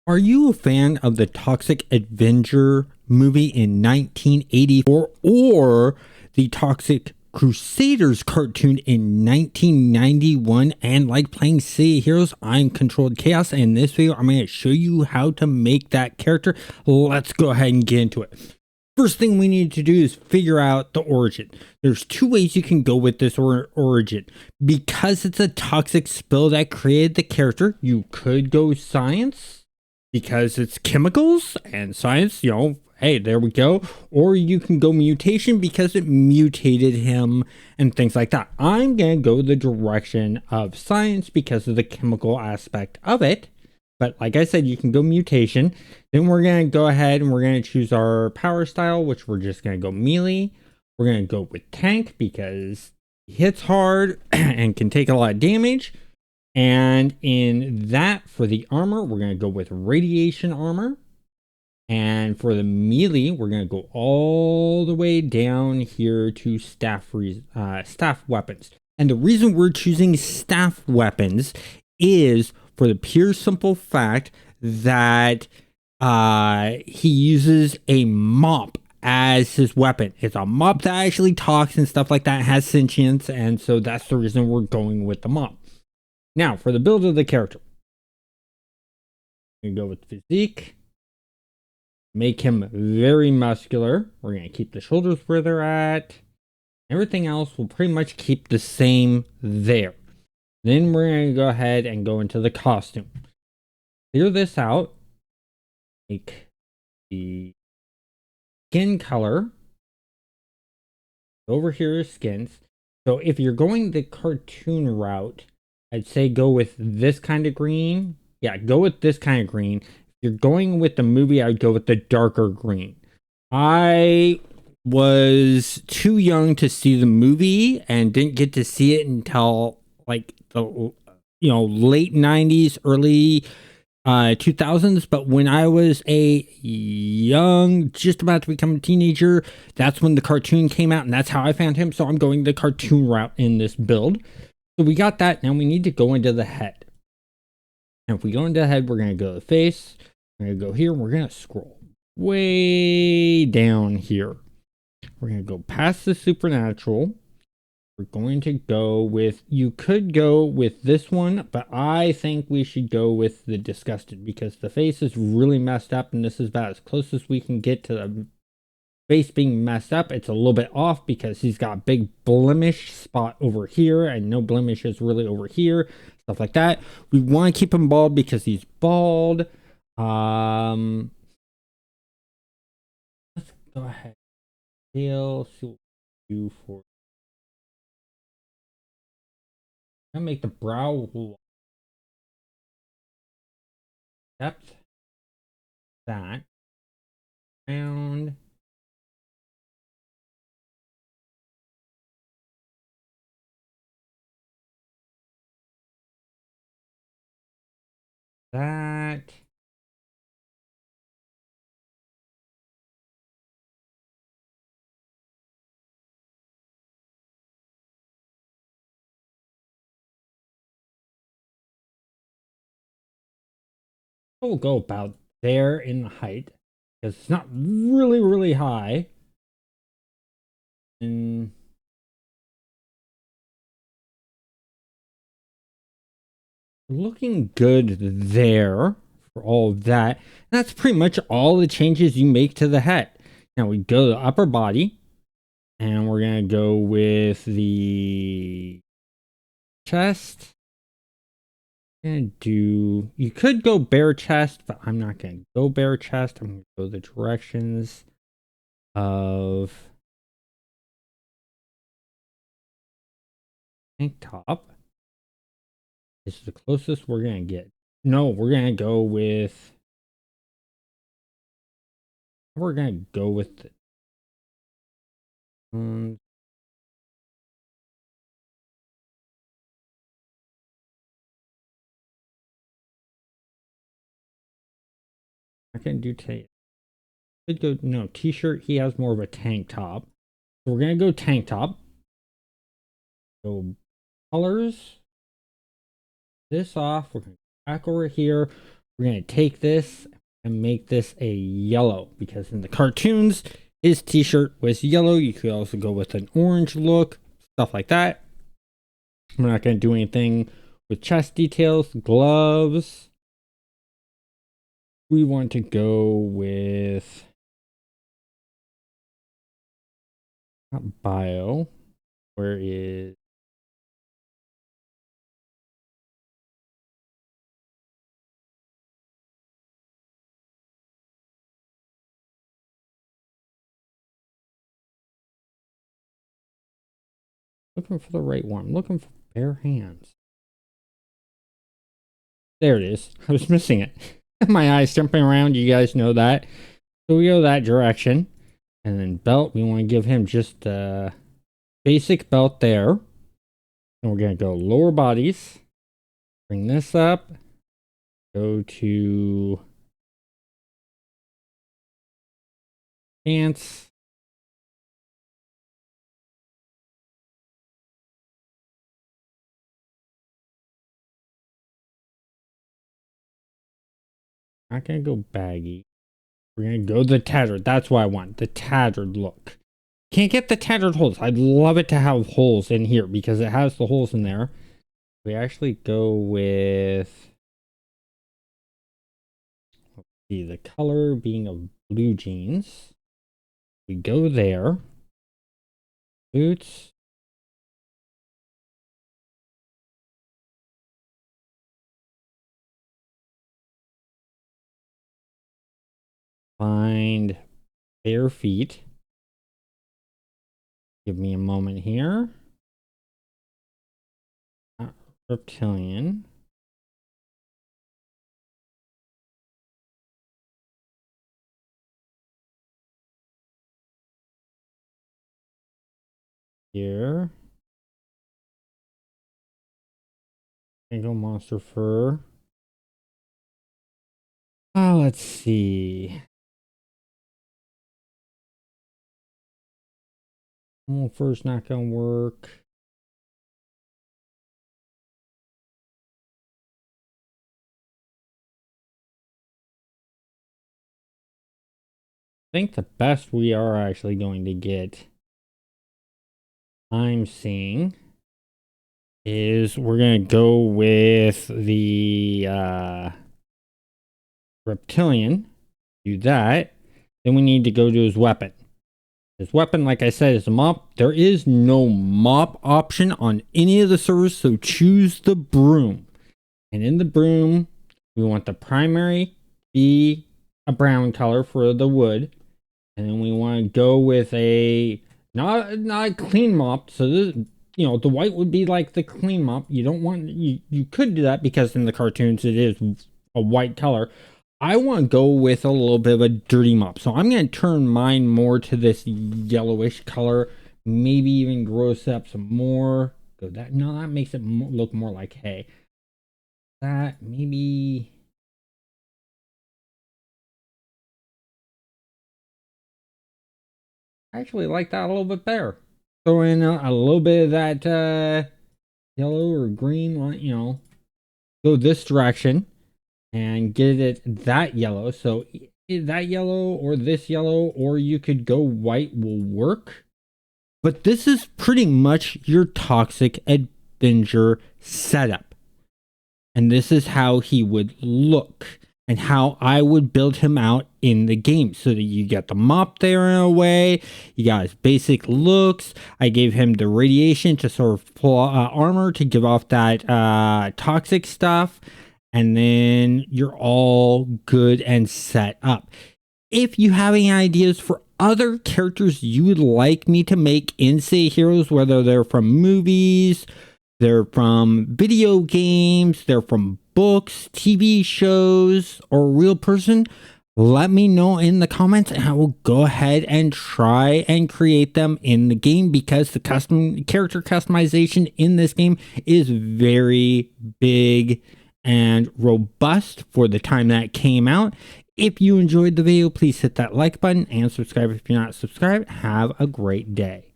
Are you a fan of the Toxic Avenger movie in 1984 or the Toxic Crusaders cartoon in 1991 and like playing City Heroes? I'm Controlled Chaos, and in this video I'm going to show you how to make that character. Let's go ahead and get into it. First thing we need to do is figure out the origin. There's two ways you can go with this origin. Because it's a toxic spill that created the character, you could go science because it's chemicals and science, hey, there we go. Or you can go mutation because it mutated him and things like that. I'm going to go the direction of science because of the chemical aspect of it. But like I said, you can go mutation. Then we're going to go ahead and we're going to choose our power style, which we're just going to go melee. We're going to go with tank because he hits hard and can take a lot of damage. And in that, for the armor, we're going to go with radiation armor. And for the melee, we're going to go all the way down here to staff weapons. And the reason we're choosing staff weapons is for the pure simple fact that he uses a mop as his weapon. It's a mop that actually talks and stuff like that, has sentience, and so that's the reason we're going with the mop. Now, for the build of the character, we're going to go with physique. Make him very muscular. We're going to keep the shoulders where they're at. Everything else will pretty much keep the same there. Then we're going to go ahead and go into the costume. Clear this out. Make the skin color. Over here is skins. So if you're going the cartoon route, I'd say go with this kind of green. Yeah, go with this kind of green. If you're going with the movie, I'd go with the darker green. I was too young to see the movie and didn't get to see it until like the late 90s, early 2000s. But when I was a young, just about to become a teenager, that's when the cartoon came out, and that's how I found him. So I'm going the cartoon route in this build. So we got that. Now we need to go into the head. And if we go into the head, we're going to go to the face. We're going to go here. And we're going to scroll way down here. We're going to go past the supernatural. We're going to go with, you could go with this one, but I think we should go with the disgusted because the face is really messed up, and this is about as close as we can get to the face being messed up. It's a little bit off because he's got a big blemish spot over here and no blemishes really over here, stuff like that. We want to keep him bald because he's bald. Let's go ahead. Tail, see what we do for. I'm gonna make the brow depth that round. That. We'll go about there in the height because it's not really high. And looking good there for all of that. That's pretty much all the changes you make to the head. Now we go to the upper body, and we're gonna go with the chest. And you could go bare chest, but I'm not gonna go bare chest. I'm gonna go the directions of tank top. This is the closest we're gonna get. No, we're gonna go with the I can do could go no t-shirt. He has more of a tank top, so we're gonna go tank top. Go colors. This off. We're gonna go back over here. We're going to take this and make this a yellow, because in the cartoons, his t-shirt was yellow. You could also go with an orange look, stuff like that. We're not going to do anything with chest details, gloves. We want to go with not bio. Where is looking for the right one? I'm looking for bare hands. There it is. I was missing it. My eyes jumping around. You guys know that. So we go that direction. And then belt, we want to give him just a basic belt there. And we're going to go lower bodies. Bring this up. Go to pants. Not going to go baggy. We're going to go the tattered. That's what I want. The tattered look. Can't get the tattered holes. I'd love it to have holes in here because it has the holes in there. We actually go with, let's see, the color being of blue jeans. We go there. Boots. Find bare feet. Give me a moment here. Reptilian. Here. Single monster fur. Oh, let's see. Well, fur's not gonna work. I think the best we are actually going to get, I'm seeing, is we're going to go with the reptilian. Do that. Then we need to go to his weapon. His weapon, like I said, is a mop. There is no mop option on any of the servers, so choose the broom. And in the broom, we want the primary be a brown color for the wood. And then we want to go with a not a clean mop. So this, you know, the white would be like the clean mop. You don't want you could do that because in the cartoons it is a white color. I want to go with a little bit of a dirty mop. So I'm going to turn mine more to this yellowish color. Maybe even gross up some more. Go that. No, that makes it look more like hay. That maybe. I actually like that a little bit better. Throw in a little bit of that yellow or green, you know, go this direction and get it that yellow. So that yellow or this yellow, or you could go white will work. But this is pretty much your Toxic Avenger setup. And this is how he would look. And how I would build him out in the game, so that you get the mop there in a way, you got his basic looks. I gave him the radiation to sort of pull armor to give off that toxic stuff, and then you're all good and set up. If you have any ideas for other characters you would like me to make in City Heroes, whether they're from movies, they're from video games, they're from books, TV shows, or a real person, let me know in the comments and I will go ahead and try and create them in the game, because the character customization in this game is very big and robust for the time that it came out. If you enjoyed the video, please hit that like button and subscribe if you're not subscribed. Have a great day.